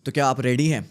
तो क्या आप रेडी हैं?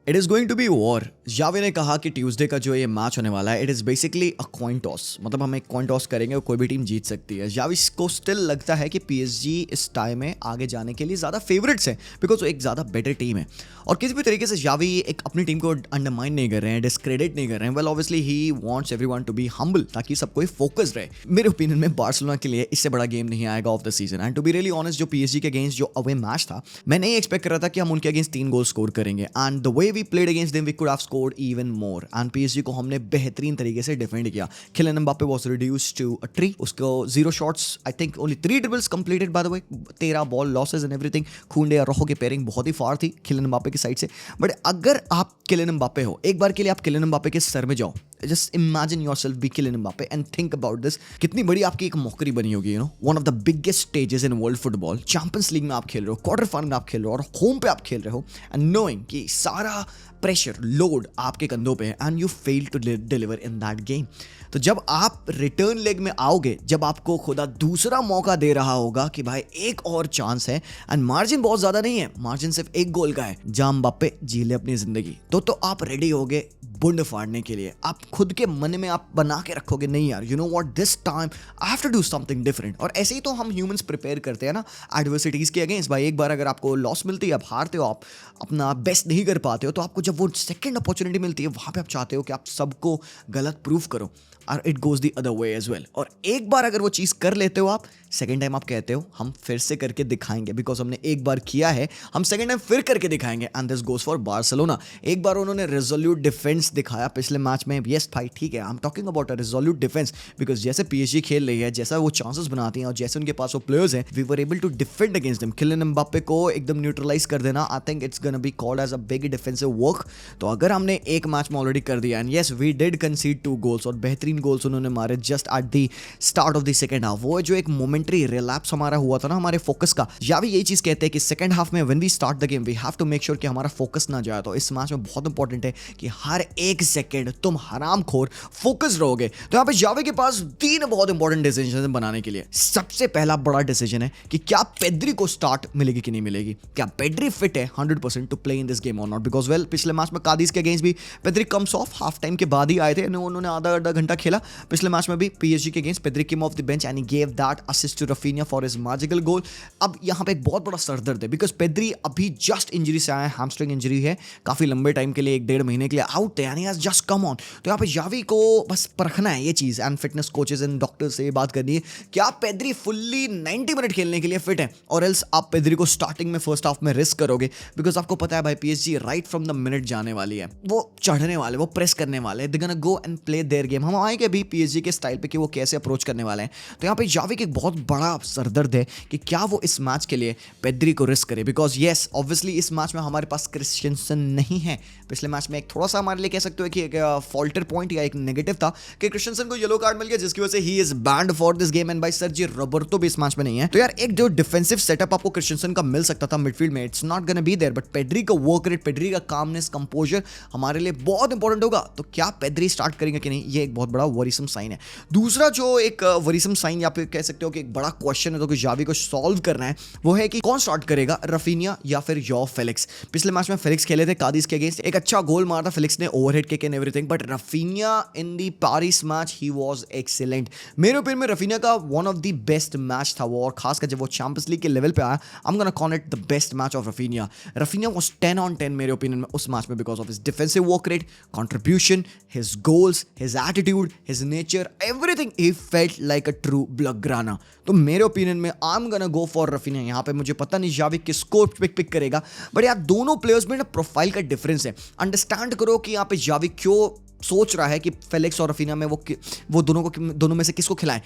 It is going to be war. Xavi ने कहा कि ट्यूसडे का जो ये मैच होने वाला है it is basically a coin toss, मतलब हम एक कॉइन टॉस करेंगे और कोई भी टीम जीत सकती है। जावे को स्टिल लगता है कि पीएसजी इस टाइम में आगे जाने के लिए ज़्यादा फेवरेट्स हैं बिकॉज वो एक ज़्यादा बेटर टीम है और किसी भी तरीके से जावे एक अपनी टीम को अंडरमाइन नहीं कर रहे हैं, डिस्क्रेडिट नहीं कर रहे हैं। Well obviously he wants everyone to be humble ताकि सब कोई फोकस रहे। मेरे ओपिनियन में बार्सिलोना के लिए इससे बड़ा गेम नहीं आएगा of the season. And to be really honest, जो पीएसजी के अगेंस्ट जो अवे मैच था, मैं नहीं एक्सपेक्ट कर रहा था कि हम उनके अगेंस्ट 3 गोल स्कोर करेंगे। And the way we played against them we could have scored even more. And PSG को हमने बेहतरीन तरीके से डिफेंड किया। Kylian Mbappe was reduced to a tree. उसको 0 shots, I think only 3 dribbles completed by the way, 13 ball losses and everything. Kounde और रोहो की पेयरिंग बहुत ही फार थी किलियन एम्बापे की साइड से। बट अगर आप किलियन एम्बापे हो, एक बार के लिए आप किलियन एम्बापे के सर में जाओ, just imagine yourself be Kylian Mbappe and think about this. कितनी बड़ी आपकी एक मौकरी बनी होगी, one of the biggest stages in world football. Champions League में आप खेल रहे हो, क्वार्टर फाइनल में आप खेल रहे हो और होम पे आप खेल रहे हो, एंड नोइंग कि सारा प्रेशर लोड आपके कंधों पे है and you fail to deliver in that game. तो जब आप रिटर्न लेग में आओगे, जब आपको खुदा दूसरा मौका दे रहा होगा कि भाई एक और चांस है एंड मार्जिन बहुत ज्यादा नहीं है, मार्जिन सिर्फ 1 गोल का है, जाम बापे जी ले अपनी जिंदगी, तो आप रेडी होगे बुंड फाड़ने के लिए। आप खुद के मन में आप बना के रखोगे, नहीं यार, you know what, this time I have to do something different. और ऐसे ही तो हम ह्यूमंस प्रिपेयर करते हैं ना एडवर्सिटीज के अगेंस्ट। भाई एक बार अगर आपको लॉस मिलती है, आप हारते हो, आप अपना बेस्ट नहीं कर पाते हो, तो आपको जब वो सेकंड अपॉर्चुनिटी मिलती है, वहां पे आप चाहते हो कि आप सबको गलत प्रूफ करो और it goes the other way as well. और एक बार अगर वो चीज़ कर लेते हो आप, सेकेंड टाइम आप कहते हो हम फिर से करके दिखाएंगे, बिकॉज हमने एक बार किया है, हम सेकेंड टाइम फिर करके दिखाएंगे। And this goes for Barcelona. एक बार उन्होंने रिजोल्यूट डिफेंस दिखाया पिछले मैच में। यस भाई ठीक है, I am talking about a resolute defence, because जैसे पीएसजी खेल रही है, जैसा वो चांसेस बनाती हैं और जैसे उनके पास वो प्लेयर्स हैं, we were able to defend against them. Kylian Mbappe को एकदम न्यूट्रलाइज कर देना, I think it's gonna be called as a big defensive work. तो अगर हमने एक मैच में ऑलरेडी कर दिया, and yes we did concede 2 goals और बेहतरीन गोल्स उन्होंने मारे just at the start of the second half. वो जो एक मोमेंटरी रिलैप्स हमारा हुआ था ना हमारे फोकस का, या भी यही चीज कहते हैं कि सेकंड हाफ में when we start the game we have to make sure कि हमारा फोकस ना जाए। तो इस मैच में बहुत इंपॉर्टेंट है कि हर एक सेकंड तुम हरामखोर फोकस रहोगे। तो यहाँ पे जावे के पास 3 बहुत इंपॉर्टेंट डिसीजन बनाने के लिए। सबसे पहला बड़ा डिसीजन है कि क्या पेड्री को स्टार्ट मिलेगी कि नहीं मिलेगी, क्या पेड्री फिट है 100% to play in this game और नॉट। बिकॉज वेल पिछले मैच में कादिस के अगेंस्ट भी Pedri comes off, half time के बाद ही आए थे, उन्होंने आधा घंटा खेला। पिछले मैच में भी पीएसजी के against Pedri came off the bench and he give that assist to Raphinha for his magical goal. अब यहाँ पे एक बहुत बड़ा सरदर्द है बिकॉज पेड्री अभी जस्ट इंजरी से आया है, हैमस्ट्रिंग इंजरी है, काफी लंबे टाइम के लिए 1-1.5 महीने के लिए आउट है, यानी जस्ट कम ऑन। तो यहाँ पे जावी को बस परखना है ये चीज, and fitness coaches and doctor से बात करनी है कि आप पेड्री फुल्ली 90 मिनट खेलने के लिए फिट है, और एल्स आप पेड्री को स्टार्टिंग में फर्स्ट हाफ में रिस्क करोगे। बिकॉज आपको पता है भाई PSG right from the minute जाने वाली है, वो चढ़ने वाले, वो प्रेस करने वाले, दे gonna go and play their game. हम आएंगे अभी पीएसजी के स्टाइल पे कि वो कैसे अप्रोच करने वाले हैं। तो यहाँ पे जावी के एक बहुत बड़ा सरदर्द है कि क्या वो इस मैच के लिए पेड्री को रिस्क करे। बिकॉज येस ऑब्वियसली इस मैच में हमारे पास क्रिस्टियनसन नहीं है। पिछले मैच में एक थोड़ा सा हमारे लिए कह सकते हो कि एक फॉल्टर पॉइंट या एक नेगेटिव था कि क्रिस्टियनसन को येलो कार्ड मिल गया, जिसकी वजह से ही is banned for this game. And by Sergi Roberto भी इस मैच में नहीं है। तो यार एक जो डिफेंसिव सेटअप आपको क्रिस्टियनसन का मिल सकता था मिडफील्ड में, it's not gonna be there. But Pedri का वर्क रेट, पेड्री का कामनेस, कंपोजर हमारे लिए बहुत इंपॉर्टेंट होगा। तो क्या पेड्री स्टार्ट करेंगे कि नहीं, ये एक बहुत बड़ा वरीसम साइन है। दूसरा जो एक वरीसम साइन या फिर कह सकते हो कि एक बड़ा क्वेश्चन है तो कि जावी को सॉल्व करना है, वो है कि कौन स्टार्ट करेगा, रफीनिया या फिर यो फेलिक्स। पिछले मैच में फेलिक्स खेले थे कादिस के अगेंस्ट, एक अच्छा गोल मारा था फेलिक्स ने, overhead kick and everything. But Raphinha in the Paris match he was excellent. मेरे ओपिनियन में रफीनिया का one of the best match था वो, और खासकर जब वो चैंपियंस लीग के लेवल पे आया, I am gonna call it the best match of Raphinha. Raphinha was 10 on 10 मेरे ओपिनियन में उस मैच में, because of his defensive work rate, contribution, his goals, his attitude, his nature, everything ही felt like a true Blaugrana. तो मेरे opinion में I am gonna go for Raphinha. यहाँ पे मुझे पता नहीं जावी किसको पिक करेगा, बट यार दोनों प्लेयर्स में ना प्रोफाइल का डिफरेंस है। अंडरस्टैंड करो कि यहाँ पे जावी क्यों सोच रहा है कि फेलिक्स और रफीनिया में वो दोनों में से किसको खिलाएं।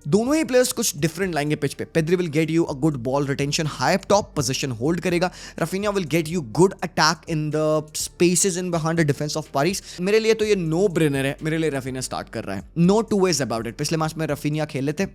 दोनों ही प्लेयर्स कुछ डिफरेंट लाएंगे पिच पे। Pedri will get you a good ball retention, high up top position hold करेगा। Raphinha will get you good attack in the spaces in behind the defence of Paris. मेरे लिए तो ये no brainer है, मेरे लिए Raphinha start कर रहा है, no two ways about it. पिछले मैच में रफीनिया खेले थे,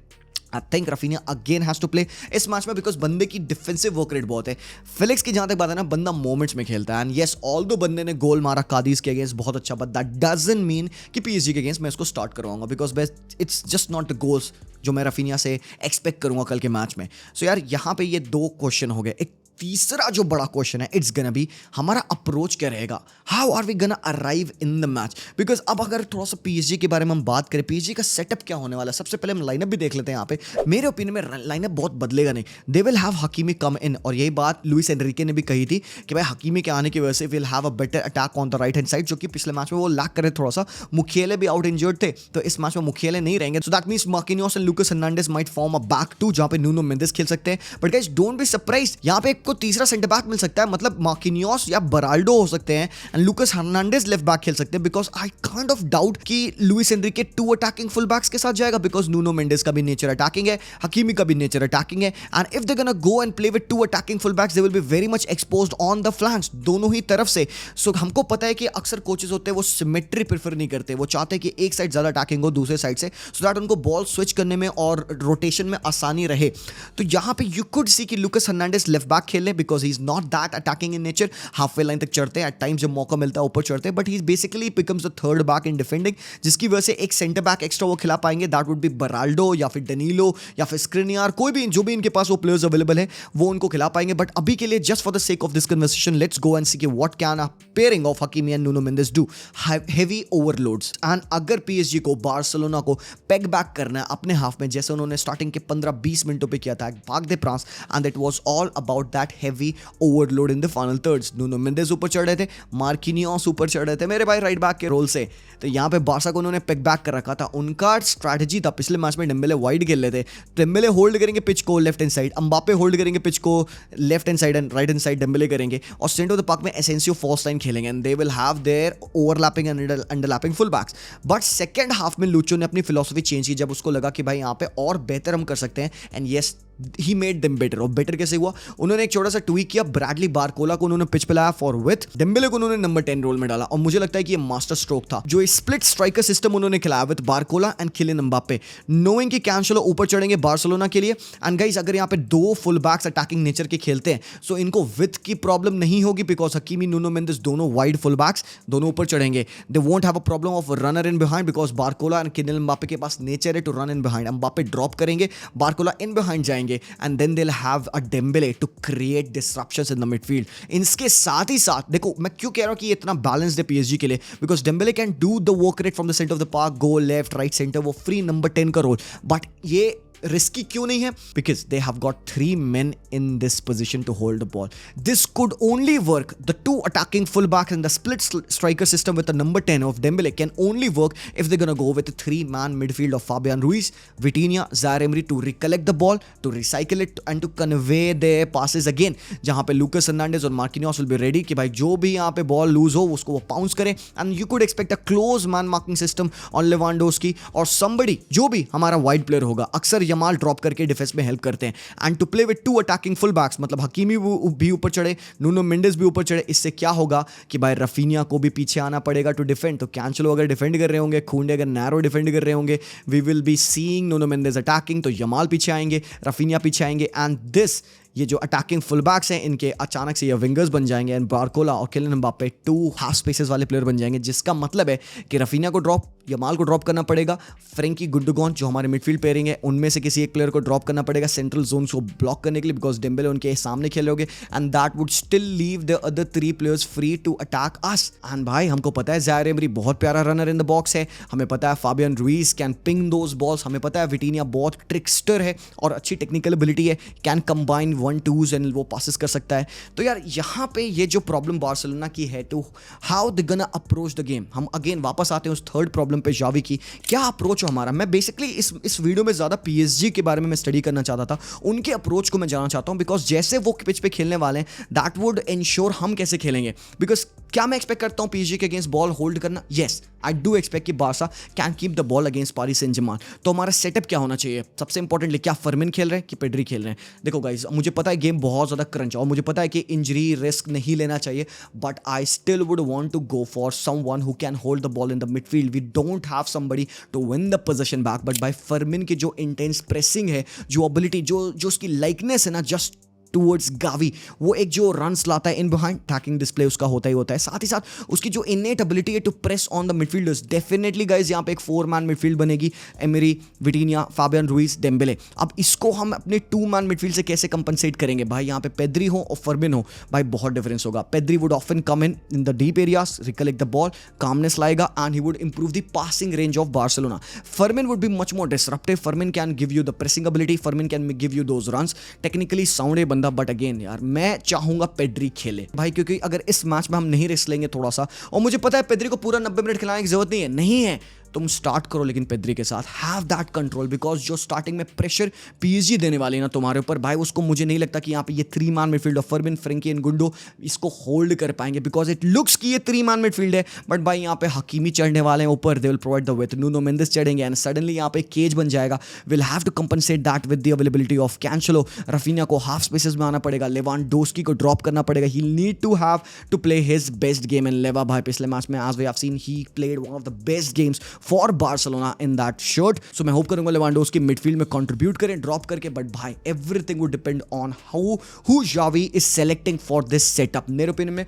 I think Raphinha again has to play इस मैच में, बिकॉज बंदे की डिफेंसिव वर्क रेट बहुत है। फेलिक्स की जहां तक बात है ना, बंदा मोमेंट्स में खेलता है। एंड यस ऑल दो बंदे ने गोल मारा कादिस के अगेंस्ट बहुत अच्छा, बट दैट डजंट मीन कि पीएसजी के अगेंस्ट मैं इसको स्टार्ट करवाऊंगा, because it's just not the goals जो मैं रफीनिया से एक्सपेक्ट करूंगा कल के मैच में। सो यार यहाँ पे ये 2 क्वेश्चन हो गए। एक तीसरा जो बड़ा क्वेश्चन है इट्स गना बी हमारा अप्रोच क्या रहेगा, how are we gonna arrive in the match. Because अब अगर थोड़ा सा पीएसजी के बारे में हम बात करें, पीएसजी का सेटअप क्या होने वाला है, सबसे पहले हम लाइनअप भी देख लेते हैं। यहाँ पे मेरे ओपिनियन में लाइनअप बहुत बदलेगा नहीं, दे विल हैव हकीमी कम इन, और यही बात लुइस एनरिके ने भी कही थी कि भाई हकीमी के आने की वजह से will have a better attack on the right hand side, जो कि पिछले मैच में वो लैक करे थोड़ा सा। मुखियाले भी आउट इंजर्ड थे, तो इस मैच में मुखियाले नहीं रहेंगे, so that means Marquinhos and Lucas Hernandez might form a back two, जहां पे न्यूनो मेंडेस खेल सकते हैं। But guys don't be surprised, यहां पे एक को तीसरा सेंटर बैक मिल सकता है, मतलब मार्किनियोस या बराल्डो हो सकते हैं and Lucas Hernandez left back खेल सकते हैं। Because I kind of doubt कि Luis Enrique to attacking full backs के साथ जाएगा, बिकॉज न्यूनो मेंडेस का भी नेचर अटैकिंग है, हकीमी का भी नेचर अटैकिंग है, and if they gonna go and play with two attacking full backs they will be very much exposed on the flanks, दोनों ही तरफ से। सो हमको पता है कि अक्सर कोचेस होते हैं वो सिमेट्री प्रेफर नहीं करते, वो चाहते हैं कि एक साइड ज्यादा अटैकिंग हो दूसरे साइड से, सो दैट उनको बॉल स्विच करने में और रोटेशन में आसानी रहे। तो यहां पे यू कुड सी कि लूकास हर्नांडेज लेफ्ट बैक खेल ले, because he is not that attacking in nature, half way line तक चढ़ते हैं, एट टाइम्स जब मौका मिलता है ऊपर चढ़ते हैं, but he basically becomes the third back in defending, जिसकी वजह से एक सेंटर बैक एक्स्ट्रा वो खिला पाएंगे, दैट वुड बी बराल्डो या फिर डेनीलो या फिर स्क्रिनियार, कोई भी जो भी इनके पास वो प्लेयर्स अवेलेबल है वो उनको खिला पाएंगे। बट अभी के लिए just for the sake of this conversation let's go and see कि what can a pairing of Hakimi and Nuno Mendes do, heavy overloads. And अगर पीएसजी को बार्सिलोना को पेग बैक करना है अपने हाफ में, जैसे उन्होंने स्टार्टिंग के 15-20 मिनटों पे किया था भाग दे France, and it was all about that heavy overload in the final thirds. Nuno Mendes ऊपर चढ़ रहे थे, मार्किनियोस ऊपर चढ़ रहे थे मेरे भाई राइट बैक के रोल से, तो यहाँ पे बार्सा को उन्होंने पेग बैक कर रखा था। उनका स्ट्रैटेजी था, पिछले मैच में डेम्बेले वाइड खेल रहे थे, डेम्बेले होल्ड करेंगे पिच को left hand side, Mbappe hold करेंगे पिच को left hand side and right hand side Dembele करेंगे, और सेंटर ऑफ द पार्क में एसेंसियो फर्स्ट लाइन खेलेंगे, and they will have their overlapping and underlapping full backs. But second half में Lucho ने अपनी philosophy change की, जब उसको लगा कि भाई यहाँ पे और बेहतर हम कर सकते हैं, and yes he made them better. और बेटर कैसे हुआ, उन्होंने एक छोटा सा ट्वीक किया, ब्रैडली बारकोला को उन्होंने पिच पे लाया फॉर विथ, डेम्बेले को उन्होंने नंबर 10 रोल में डाला, और मुझे लगता है कि ये मास्टर स्ट्रोक था जो स्प्लिट स्ट्राइकर सिस्टम उन्होंने खिलाया with Barcola and Kylian Mbappe, knowing कि कैंसेलो ऊपर चढ़ेंगे बार्सिलोना के लिए। एंड गाइस अगर यहाँ पे दो फुल बैक्स अटैकिंग नेचर के खेलते हैं, सो इनको विथ की प्रॉब्लम नहीं होगी, बिकॉज हकीमी नुनो मेंडेस दोनों वाइड फुल बैक्स दोनों ऊपर चढ़ेंगे। They won't have a problem of runner in behind, because Barcola and Kylian Mbappe के पास नेचर है to run in behind. Mbappe drop करेंगे, बारकोला इन बिहाइंड जाएंगे, and then they'll have a Dembele to create disruptions in the midfield. इसके साथ ही साथ देखो मैं क्यों कह रहा हूं कि ये इतना बैलेंस्ड है पीएसजी के लिए, because Dembélé can do the work rate from the centre of the park, go left right centre, वो फ्री नंबर 10 का रोल। बट ये रिस्की क्यों नहीं है, because they have got 3 men in this position to hold the ball. This could only work, the 2 attacking fullbacks and the split striker system with the number 10 of Dembele can only work if they're gonna go with a 3-man midfield of Fabian Ruiz, Vitinha, Zaire Emery to recollect the ball, to recycle it and to convey their passes again, जहां पे Lucas Hernandez और Marquinhos will be ready कि भाई जो भी यहाँ पे ball loose हो उसको वो पाउंस करे, and you could expect a close man marking system on Lewandowski और somebody जो भी हमारा वाइड प्लेयर होगा, अक्सर यमाल ड्रॉप करके डिफेंस में हेल्प करते हैं, and to play with 2 attacking full backs, मतलब हकीमी भी ऊपर चढ़े, नुनो मेंडेस भी ऊपर चढ़े। इससे क्या होगा कि भाई रफीनिया को भी पीछे आना पड़ेगा टू डिफेंड, तो कैंसेलो अगर डिफेंड कर रहे होंगे, खूंडे अगर नैरो डिफेंड कर रहे होंगे, वी विल बी सीइंग नुनो मेंडेस अटैकिंग, तो यमाल पीछे आएंगे, रफीनिया पीछे आएंगे, एंड दिस ये जो अटैकिंग फुल बैक्स हैं इनके अचानक से ये विंगर्स बन जाएंगे, एंड बारकोला और किलियन एम्बापे 2 हाफ स्पेसेस वाले प्लेयर बन जाएंगे, जिसका मतलब है कि रफीनिया को ड्रॉप, यमाल को ड्रॉप करना पड़ेगा, फ्रेंकी गुंडोगन जो हमारे मिडफील्ड पेयरिंग है उनमें से किसी एक प्लेयर को ड्रॉप करना पड़ेगा सेंट्रल जोन को ब्लॉक करने के लिए, बिकॉज डेम्बेले उनके सामने खेले होंगे, and that would still leave the other 3 players free to attack us. And भाई हमको पता है ज़ायर एमरी बहुत प्यारा रनर इन द बॉक्स है, हमें पता है Fabian Ruiz can ping those balls, हमें पता है विटिनिया बहुत ट्रिक्स्टर है और अच्छी टेक्निकल एबिलिटी है, कैन कंबाइन 1-2s एंड वो पासेस कर सकता है। तो यार यहाँ पे ये जो प्रॉब्लम बार्सिलोना की है, तो how they gonna approach the game, हम अगेन वापस आते हैं उस थर्ड प्रॉब्लम पे, जावी की क्या अप्रोच हो हमारा। मैं बेसिकली इस वीडियो में ज्यादा पीएसजी के बारे में मैं स्टडी करना चाहता था, उनके अप्रोच को मैं जानना चाहता हूं, बिकॉज जैसे वो पिच पे खेलने वाले हैं दैट वुड इंश्योर हम कैसे खेलेंगे। बिकॉज क्या मैं एक्सपेक्ट करता हूं पीएसजी के अगेंस्ट बॉल होल्ड करना, यस आई डू एक्सपेक्ट कि Barca can keep the ball against Paris Saint Germain. तो हमारा सेटअप क्या होना चाहिए, सबसे इंपॉर्टेंटली क्या फर्मिन खेल रहे हैं कि पेड्री खेल रहे हैं। देखो गाइस मुझे पता है गेम बहुत ज्यादा क्रंच और मुझे पता है कि इंजरी रिस्क नहीं लेना चाहिए, but I still would want to go for someone who can hold the ball in the midfield. We don't have somebody to win the position back, but by Fermin की जो intense pressing है, जो ability, जो उसकी likeness है ना, just towards Gavi, वो एक जो रन्स लाता है इन बिहाइंड, अटैकिंग डिस्प्ले उसका होता ही होता है, साथ ही साथ उसकी जो इनेट एबिलिटी है to press on the midfielders. Definitely guys यहाँ पे एक 4-मैन मिडफील्ड बनेगी, Emery, Vitinha, Fabian Ruiz, Dembele. अब इसको हम अपने 2-मैन मिडफील्ड से कैसे कंपनसेट करेंगे भाई? यहाँ पे पेद्री हो और फर्मिन हो, भाई बहुत डिफरेंस होगा। Pedri would often come in the deep areas, recollect the ball, calmness लाएगा and he would improve the passing range of Barcelona. Fermin would be much more disruptive, Fermin can give you the pressing ability, Fermin can give you those runs. Technically sound है बंदा, but again यार मैं चाहूंगा Pedri खेले भाई, क्योंकि अगर इस मैच में हम नहीं रिस्क लेंगे थोड़ा सा, और मुझे पता है पेद्री को पूरा 90 मिनट खिलाने की जरूरत नहीं है, तुम स्टार्ट करो लेकिन पेद्री के साथ, हैव दैट कंट्रोल, बिकॉज जो स्टार्टिंग में प्रेशर पीएसजी देने वाली है ना तुम्हारे ऊपर भाई, उसको मुझे नहीं लगता कि यहाँ पे ये 3-मैन midfield of Fermin, Frenkie and गुंडो इसको होल्ड कर पाएंगे, बिकॉज इट लुक्स कि ये 3-मैन मिडफील्ड है, बट भाई यहाँ पे हकीमी चढ़ने वाले हैं ऊपर, they will provide the with, Nuno Mendes चढ़ेंगे एंड सडनली यहाँ पे केज बन जाएगा। Will have to compensate that with the availability of Cancelo, Raphinha को हाफ स्पेसेस में आना पड़ेगा, लेवांडोस्की को ड्रॉप करना पड़ेगा, he need to have to play his best game. And Lewa भाई पिछले मैच में as we have seen he played one of the best games for Barcelona in that shirt. So मैं hope करूंगा Lewandowski midfield में contribute करें drop करके, but भाई everything would depend on who Xavi is selecting for this setup. मेरे opinion में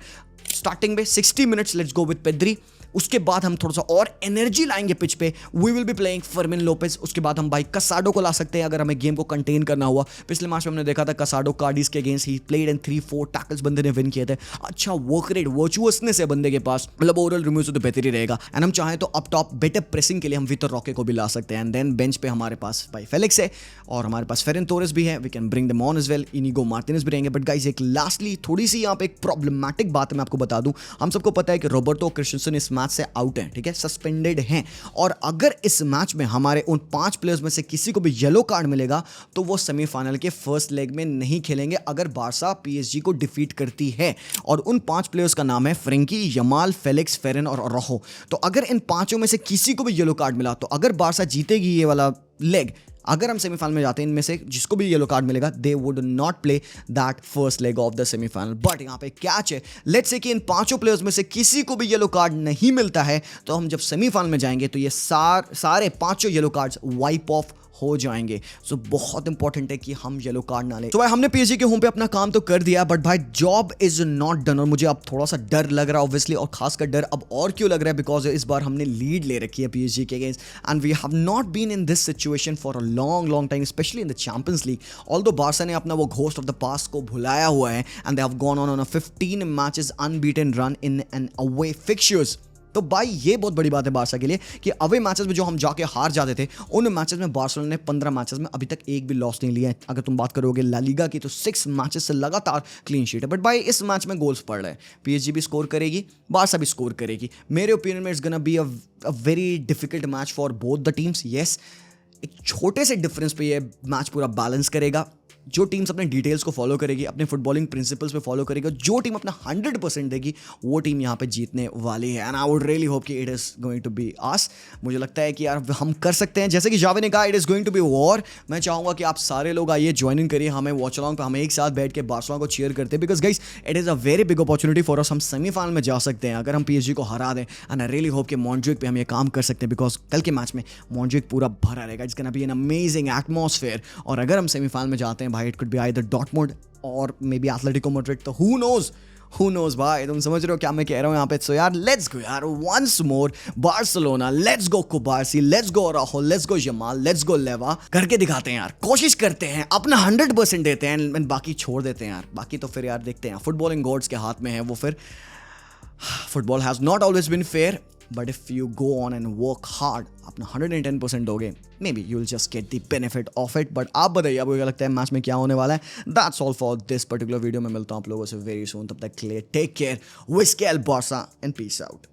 starting में 60 minutes let's go with Pedri, उसके बाद हम थोड़ा सा और एनर्जी लाएंगे पिच पे, we will be playing Fermin Lopez, उसके बाद हम भाई कसाडो को ला सकते हैं अगर हमें गेम को कंटेन करना हुआ। पिछले मैच में हमने देखा था कसाडो कार्डिस के against he played and 3-4 tackles बंदे ने विन किए थे, अच्छा वर्क रेट, वर्चुअसनेस है बंदे के पास, मतलब ओवरऑल रिव्यू तो बेहतर ही रहेगा। एंड हम चाहें तो अप टॉप बेटर प्रेसिंग के लिए हम विक्टर रॉके को भी ला सकते हैं, एंड देन बेंच पे हमारे पास भाई फेलिक्स है और हमारे पास फेरन तोरेस भी है, we can bring them on as well, Inigo Martinez भी रहेंगे। बट गाइस एक लास्टली थोड़ी सी यहाँ पे एक प्रॉब्लमैटिक बात मैं आपको बता दूं, हम सबको पता है कि रॉबर्टो क्रिस्टियनसन इस मैच से आउट है, ठीक है, सस्पेंडेड हैं, और अगर इस मैच में हमारे उन 5 प्लेयर्स में से किसी को भी येलो कार्ड मिलेगा तो वो सेमीफाइनल के फर्स्ट लेग में नहीं खेलेंगे अगर बार्सा पीएसजी को डिफीट करती है। और उन 5 प्लेयर्स का नाम है फ्रेंकी, यमाल, फेलिक्स, फेरन और रोहो। तो अगर इन पांचों में से किसी को भी येलो कार्ड मिला तो अगर बार्सा जीतेगी ये वाला लेग, अगर हम सेमीफाइनल में जाते हैं, इनमें से जिसको भी येलो कार्ड मिलेगा they would not play that first leg of the semifinal. But यहाँ पे कैच है, लेट्स से कि इन 5 प्लेयर्स में से किसी को भी येलो कार्ड नहीं मिलता है तो हम जब सेमीफाइनल में जाएंगे तो ये सारे 5 येलो कार्ड्स वाइप ऑफ हो जाएंगे। सो बहुत इंपॉर्टेंट है कि हम येलो कार्ड ना लें। तो भाई हमने पीएसजी के होम पे अपना काम तो कर दिया, बट भाई जॉब इज नॉट डन, और मुझे अब थोड़ा सा डर लग रहा है ऑब्वियसली, और खासकर डर अब और क्यों लग रहा है बिकॉज इस बार हमने लीड ले रखी है पीएसजी के against and we have not been in this situation for a long time, especially in the Champions League. Although Barca ने अपना वो घोस्ट ऑफ द पास्ट को भुलाया हुआ है and they have gone on a 15 matches unbeaten run in an away fixtures. तो भाई ये बहुत बड़ी बात है बार्सा के लिए कि अवे मैचेस में जो हम जाके हार जाते थे, उन मैचेस में बार्सिलोना ने 15 मैचेस में अभी तक एक भी लॉस नहीं लिया है। अगर तुम बात करोगे ला लीगा की तो 6 मैचेस से लगातार क्लीन शीट है। बट भाई इस मैच में गोल्स पड़ रहे हैं, पीएसजी भी स्कोर करेगी, बार्सा भी स्कोर करेगी। मेरे ओपिनियन में it's gonna be a very difficult match for both the teams. Yes, एक छोटे से डिफरेंस पे ये मैच पूरा बैलेंस करेगा। जो टीम्स अपने डिटेल्स को फॉलो करेगी, अपने फुटबॉलिंग प्रिंसिपल्स पे फॉलो करेगी, जो टीम अपना 100% देगी वो टीम यहाँ पे जीतने वाली है। And I would really hope कि it is going to be ours. मुझे लगता है कि यार हम कर सकते हैं, जैसे कि जावी ने कहा it is going to be war. मैं चाहूंगा कि आप सारे लोग आइए, ज्वाइन इन करिए हमें वॉच अलॉन्ग पे, हमें एक साथ बैठ के बार्सिलोना को चीयर करते हैं, because guys it is a very big opportunity for us. हम सेमीफाइनल में जा सकते हैं अगर हम पीएसजी को हरा दें, एंड आई रियली होप कि मॉन्ट्जुइक पे हम ये काम कर सकते हैं, बिकॉज कल के मैच में मॉन्ट्जुइक पूरा भरा रहेगा, it's gonna B an amazing atmosphere. और अगर हम सेमीफाइनल में जाते हैं भाई, it could be either Dortmund और मे बी एथलेटिको मैड्रिड, तो हु नोज भाई, तुम समझ रहे हो क्या मैं कह रहा हूँ यहाँ पे। सो यार लेट्स गो यार, once more Barcelona, let's go Cubarsi, let's go Rahul, let's go Yamal, let's go Lewa, करके दिखाते हैं यार, कोशिश करते हैं, अपना 100% देते हैं, बाकी छोड़ देते हैं यार। बाकी तो फिर यार देखते हैं, फुटबॉलिंग गॉड्स के हाथ में है वो। फिर football has not always been fair, but if you go on and work hard, अपना 110% दोगे, may be you will just get the benefit of it. But आप बताइए आपको क्या लगता है मैच में क्या होने वाला है। That's all for this particular video. मैं मिलता हूँ आप लोगों से वेरी सून, तब तक के लिए take care, Visca Barca and peace out.